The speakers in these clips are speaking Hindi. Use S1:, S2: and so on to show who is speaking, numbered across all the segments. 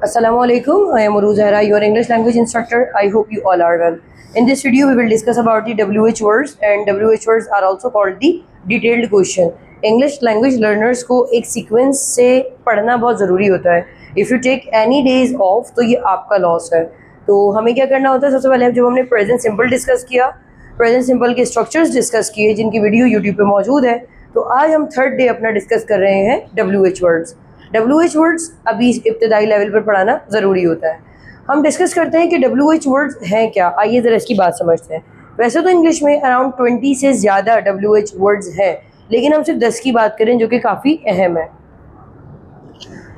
S1: Assalamualaikum. I am Uruz Zahra, your English language instructor. I hope you all are well. In this video, we will discuss about the WH words, and WH words are also called the detailed question. English language learners को एक सीक्वेंस से पढ़ना बहुत ज़रूरी होता है. If you take any days off, तो ये आपका लॉस है. तो हमें क्या करना होता है? सबसे पहले जब हमने प्रेजेंट सिंपल डिस्कस किया, प्रेजेंट सिंपल के स्ट्रक्चर्स डिस्कस किए जिनकी वीडियो यूट्यूब पे मौजूद है, तो आज हम थर्ड डे अपना डिस्कस कर रहे हैं WH वर्ड्स. WH वर्ड्स अभी इब्तदाई लेवल पर पढ़ाना ज़रूरी होता है. हम डिस्कस करते हैं कि WH वर्ड्स हैं क्या. आइए ज़रा इसकी बात समझते हैं. वैसे तो इंग्लिश में अराउंड 20 से ज़्यादा WH वर्ड्स हैं, लेकिन हम सिर्फ 10 की बात करें जो कि काफ़ी अहम है.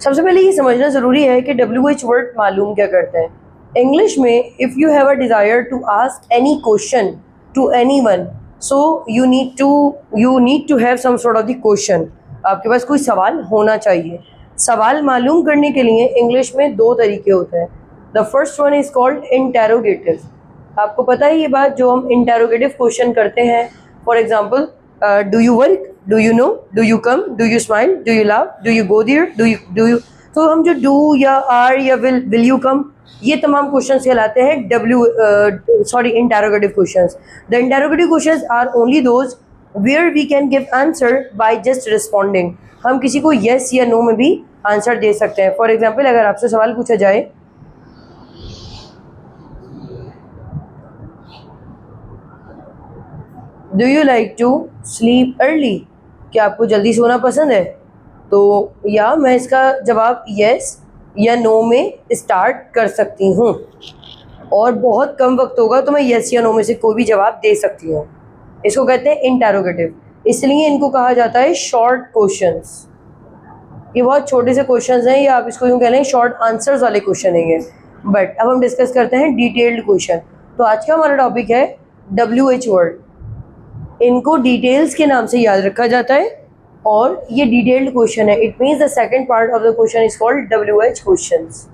S1: सबसे पहले ये समझना ज़रूरी है कि WH वर्ड मालूम क्या करते हैं. इंग्लिश में if you have a desire to ask any question to anyone, so you need to have some sort of the question. आपके पास कोई सवाल होना चाहिए. सवाल मालूम करने के लिए इंग्लिश में दो तरीके होते हैं. The first one is called interrogative. आपको पता है ये बात, जो हम इंटेरोगेटिव क्वेश्चन करते हैं. For example, do you work, do you know, do you come, do you smile, do you love, do you go there, do you. तो हम जो डू या आर या विल यू कम, ये तमाम क्वेश्चंस कहलाते हैं interrogative questions. The interrogative questions are only those where we can give answer by just responding. हम किसी को येस या नो में भी आंसर दे सकते हैं. फॉर एग्जाम्पल, अगर आपसे सवाल पूछा जाए, do you like to sleep early, क्या आपको जल्दी सोना पसंद है, तो या मैं इसका जवाब येस या नो में स्टार्ट कर सकती हूँ, और बहुत कम वक्त होगा तो मैं येस या नो में से कोई भी जवाब दे सकती हूँ. इसको कहते हैं इंटेरोगेटिव. इसलिए इनको कहा जाता है शॉर्ट क्वेश्चंस. ये बहुत छोटे से क्वेश्चंस हैं, या आप इसको यूँ कह लें शॉर्ट आंसर्स वाले क्वेश्चन है. बट अब हम डिस्कस करते हैं डिटेल्ड क्वेश्चन. तो आज का हमारा टॉपिक है WH वर्ड. इनको डिटेल्स के नाम से याद रखा जाता है, और ये डिटेल्ड क्वेश्चन है. It means the second part of the question is called WH questions.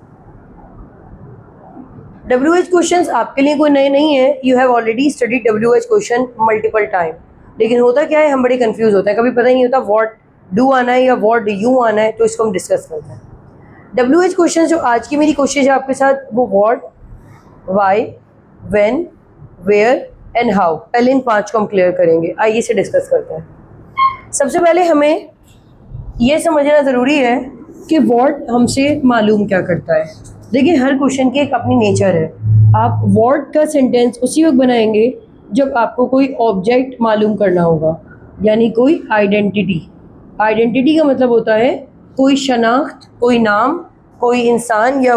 S1: WH questions आपके लिए कोई नए नहीं है. You have already studied WH question multiple time. लेकिन होता क्या है, हम बड़े कंफ्यूज होते हैं. कभी पता ही नहीं होता व्हाट डू आना है या व्हाट डू यू आना है. तो इसको हम डिस्कस करते हैं. WH क्वेश्चन जो आज की मेरी कोशिश है आपके साथ, वो what, why, when, where and how. पहले इन 5 को हम क्लियर करेंगे. आइए इसे डिस्कस करते हैं. सबसे पहले हमें ये समझना ज़रूरी है कि व्हाट हमसे मालूम क्या करता है. देखिए, हर क्वेश्चन की एक अपनी नेचर है. आप व्हाट का सेंटेंस उसी वक्त बनाएंगे जब आपको कोई ऑब्जेक्ट मालूम करना होगा, यानी कोई आइडेंटिटी. आइडेंटिटी का मतलब होता है कोई शनाख्त, कोई नाम, कोई इंसान, या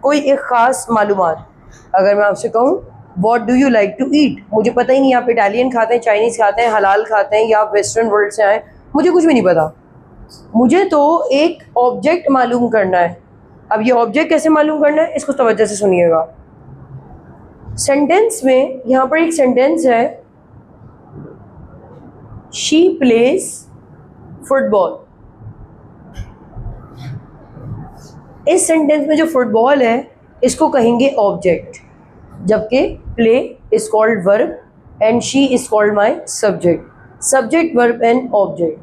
S1: कोई एक ख़ास मालूमात. अगर मैं आपसे कहूँ what do you like to eat, मुझे पता ही नहीं आप इटालियन खाते हैं, चाइनीज़ खाते हैं, हलाल खाते हैं, या आप वेस्टर्न वर्ल्ड से आए, मुझे कुछ भी नहीं पता. मुझे तो एक ऑब्जेक्ट मालूम करना है. अब ये ऑब्जेक्ट कैसे मालूम करना है, इसको तवज्जो से सुनिएगा. सेंटेंस में यहाँ पर एक सेंटेंस है, शी प्लेज फुटबॉल. इस सेंटेंस में जो फुटबॉल है इसको कहेंगे ऑब्जेक्ट, जबकि play is called verb and she is called my subject. Subject, verb and object.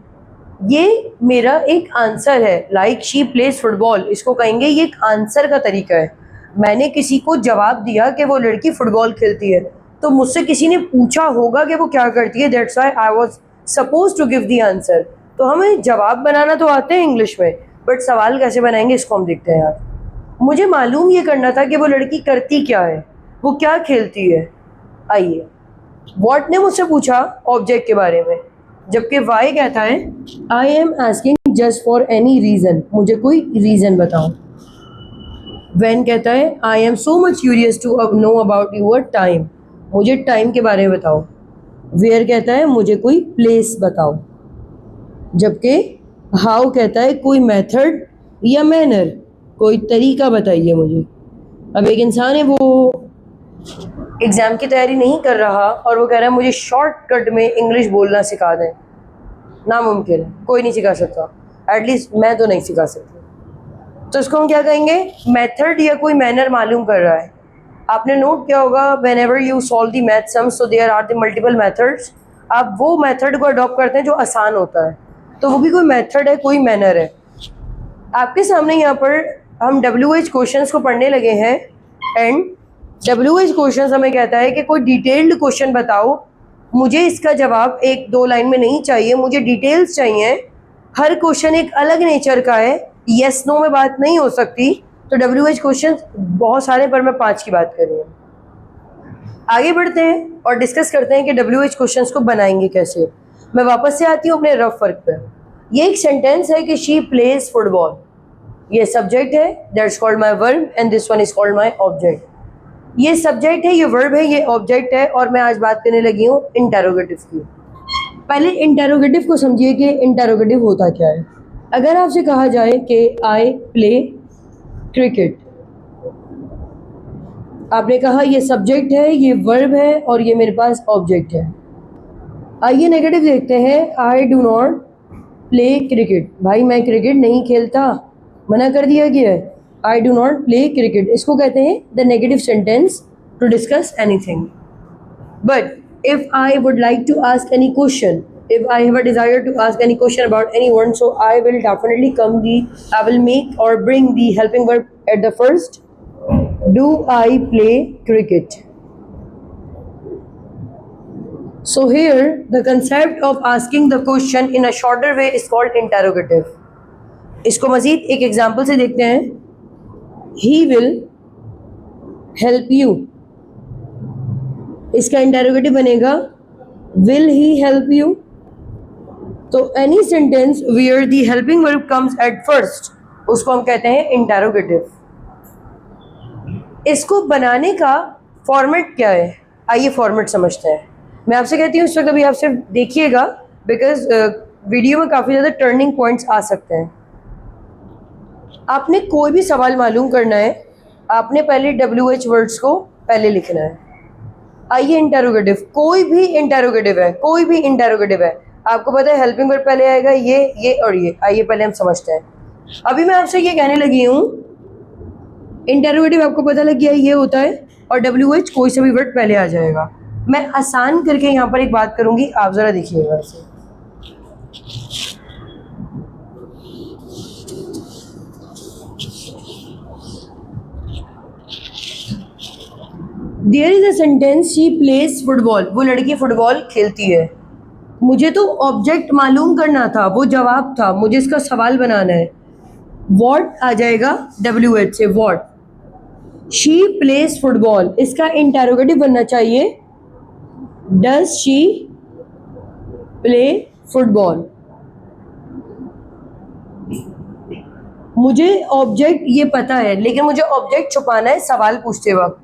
S1: ये मेरा एक आंसर है. लाइक शी प्लेज फुटबॉल, इसको कहेंगे ये एक आंसर का तरीका है. मैंने किसी को जवाब दिया कि वो लड़की फुटबॉल खेलती है, तो मुझसे किसी ने पूछा होगा कि वो क्या करती है. That's why I was suppose to give the answer. तो हमें जवाब बनाना तो आते हैं इंग्लिश में, बट सवाल कैसे बनाएंगे इसको हम देखते हैं. आज मुझे मालूम ये करना था कि वो लड़की करती क्या है, वो क्या खेलती है. आइए, व्हाट ने मुझसे पूछा ऑब्जेक्ट के बारे में, जबकि वाई कहता है I am asking just for any reason, मुझे कोई रीज़न बताओ. व्हेन कहता है I am so much curious to know about your time, मुझे टाइम के बारे में बताओ. वेयर कहता है मुझे कोई प्लेस बताओ. जबकि हाउ कहता है कोई मेथड या मैनर, कोई तरीका बताइए मुझे. अब एक इंसान है, वो एग्ज़ाम की तैयारी नहीं कर रहा और वो कह रहा है मुझे शॉर्टकट में इंग्लिश बोलना सिखा दें. नामुमकिन है, कोई नहीं सिखा सकता. एटलीस्ट मैं तो नहीं सिखा सकती. तो इसको हम क्या कहेंगे, मेथड या कोई मैनर मालूम कर रहा है. आपने नोट किया होगा, whenever you solve the math sums, so there are the multiple methods. आप वो मेथड को अडॉप्ट करते हैं जो आसान होता है, तो वो भी कोई मेथड है, कोई मैनर है. आपके सामने यहाँ पर हम WH क्वेश्चंस को पढ़ने लगे हैं एंड WH क्वेश्चंस हमें कहता है कि कोई डिटेल्ड क्वेश्चन बताओ, मुझे इसका जवाब 1-2 लाइन में नहीं चाहिए, मुझे डिटेल्स चाहिए, हर क्वेश्चन एक अलग नेचर का है, यस नो में बात नहीं हो सकती। तो WH क्वेश्चंस बहुत सारे, पर मैं 5 की बात कर रही हूँ। आगे बढ़ते हैं और डिस्कस करते हैं कि WH क्वेश्चंस को बनाएंगे कैसे। मैं वापस से आती हूँ अपने रफ वर्क पर। ये एक सेंटेंस है कि शी प्लेज फुटबॉल, ये सब्जेक्ट है, that's called my verb and this one is called my object. ये सब्जेक्ट है, ये वर्ब है, ये ऑब्जेक्ट है, और मैं आज बात करने लगी हूँ इंटेरोगेटिव की। पहले इंटेरोगेटिव को समझिए कि इंटेरोगेटिव होता क्या है। अगर आपसे कहा जाए कि आई प्ले क्रिकेट, आपने कहा ये सब्जेक्ट है, ये वर्ब है और ये मेरे पास ऑब्जेक्ट है। आइए नेगेटिव देखते हैं। आई डू नॉट प्ले क्रिकेट, भाई मैं क्रिकेट नहीं खेलता, मना कर दिया गया है। I do not play cricket, इसको कहते हैं the negative sentence to discuss anything. But if I would like to ask any question, if I have a desire to ask any question about anyone, so I will definitely I will make or bring the helping verb at the first. Do I play cricket? So here the concept of asking the question in a shorter way is called interrogative. इसको मजीद एक एग्जाम्पल से देखते हैं। He will help you, इसका इंटेरोगेटिव बनेगा will he help you। तो any sentence where the helping verb comes at first, उसको हम कहते हैं इंटेरोगेटिव। इसको बनाने का फॉर्मेट क्या है, आइए फॉर्मेट समझते हैं। मैं आपसे कहती हूँ इस वक्त अभी आप सिर्फ देखिएगा, बिकॉज वीडियो में काफ़ी ज़्यादा टर्निंग पॉइंट्स आ सकते हैं। आपने कोई भी सवाल मालूम करना है, आपने पहले WH वर्ड्स को पहले लिखना है। आइए इंटेरोगेटिव, कोई भी इंटेरोगेटिव है, कोई भी इंटेरोगेटिव है, आपको पता है हेल्पिंग वर्ब पहले आएगा, ये और ये। आइए पहले हम समझते हैं। अभी मैं आपसे ये कहने लगी हूँ, इंटेरोगेटिव आपको पता लग गया ये होता है, और WH कोई सा भी वर्ड पहले आ जाएगा। मैं आसान करके यहाँ पर एक बात करूँगी, आप ज़रा देखिएगा इसे। There is a sentence, she plays football, वो लड़की फुटबॉल खेलती है। मुझे तो ऑब्जेक्ट मालूम करना था, वो जवाब था, मुझे इसका सवाल बनाना है। वॉट आ जाएगा WH से, वॉट। शी प्लेज फुटबॉल, इसका इंटेरोगेटिव बनना चाहिए डज शी प्ले फुटबॉल। मुझे ऑब्जेक्ट ये पता है, लेकिन मुझे ऑब्जेक्ट छुपाना है सवाल पूछते वक्त।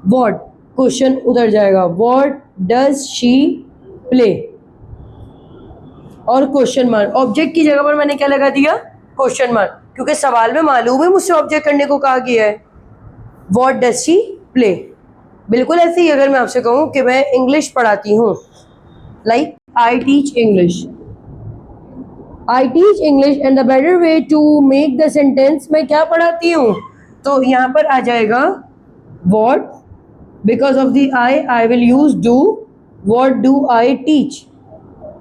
S1: वॉट, क्वेश्चन उधर जाएगा, वॉट डज शी प्ले, और क्वेश्चन मार्क। ऑब्जेक्ट की जगह पर मैंने क्या लगा दिया, क्वेश्चन मार्क, क्योंकि सवाल में मालूम है मुझसे ऑब्जेक्ट करने को कहा गया है। What does she play. बिल्कुल ऐसे ही अगर मैं आपसे कहूँ कि मैं इंग्लिश पढ़ाती हूँ, like I teach English, I teach English and the better way to make the sentence, मैं क्या पढ़ाती हूँ, तो यहाँ पर आ जाएगा what, because of the I will use do, what do I teach,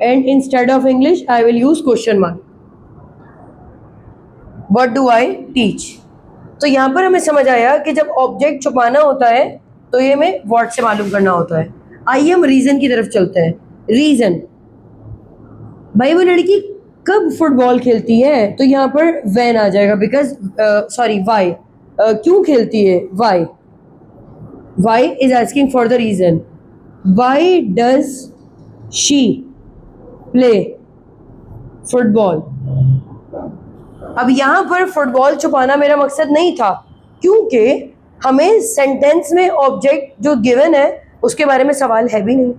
S1: and instead of English I will use question mark, what do I teach। तो यहाँ पर हमें समझ आया कि जब ऑब्जेक्ट छुपाना होता है तो ये हमें what से मालूम करना होता है। आइए हम रीज़न की तरफ चलते हैं। रीज़न, भाई वो लड़की कब फुटबॉल खेलती है, तो यहाँ पर when आ जाएगा, बिकॉज why, क्यों खेलती है, why। Why is asking for the reason. Why does she play football? अब यहाँ पर फुटबॉल छुपाना मेरा मकसद नहीं था, क्योंकि हमें सेंटेंस में ऑब्जेक्ट जो गिवन है उसके बारे में सवाल है भी नहीं।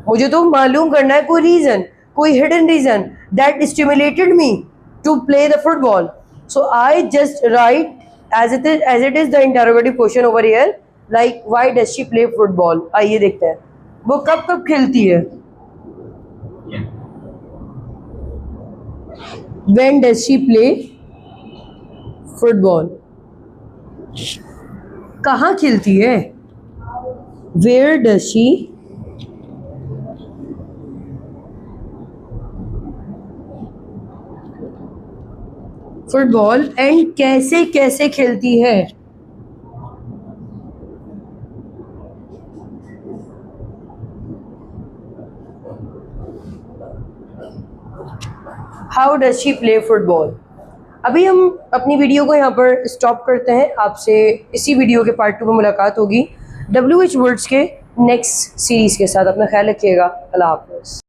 S1: मुझे तो मालूम करना है कोई रीज़न, कोई hidden reason that stimulated me to play the football. So I just write as it is the interrogative question over here, like why does she play football. आइए देखते हैं वो कब कब खेलती है। When does she play football, कहाँ खेलती है, where does she football and कैसे कैसे खेलती है? How does she play football? अभी हम अपनी वीडियो को यहाँ पर स्टॉप करते हैं। आपसे इसी वीडियो के पार्ट 2 में मुलाकात होगी WH वर्ड्स के नेक्स्ट सीरीज़ के साथ। अपना ख्याल रखिएगा। अल्लाह हाफ़िज़।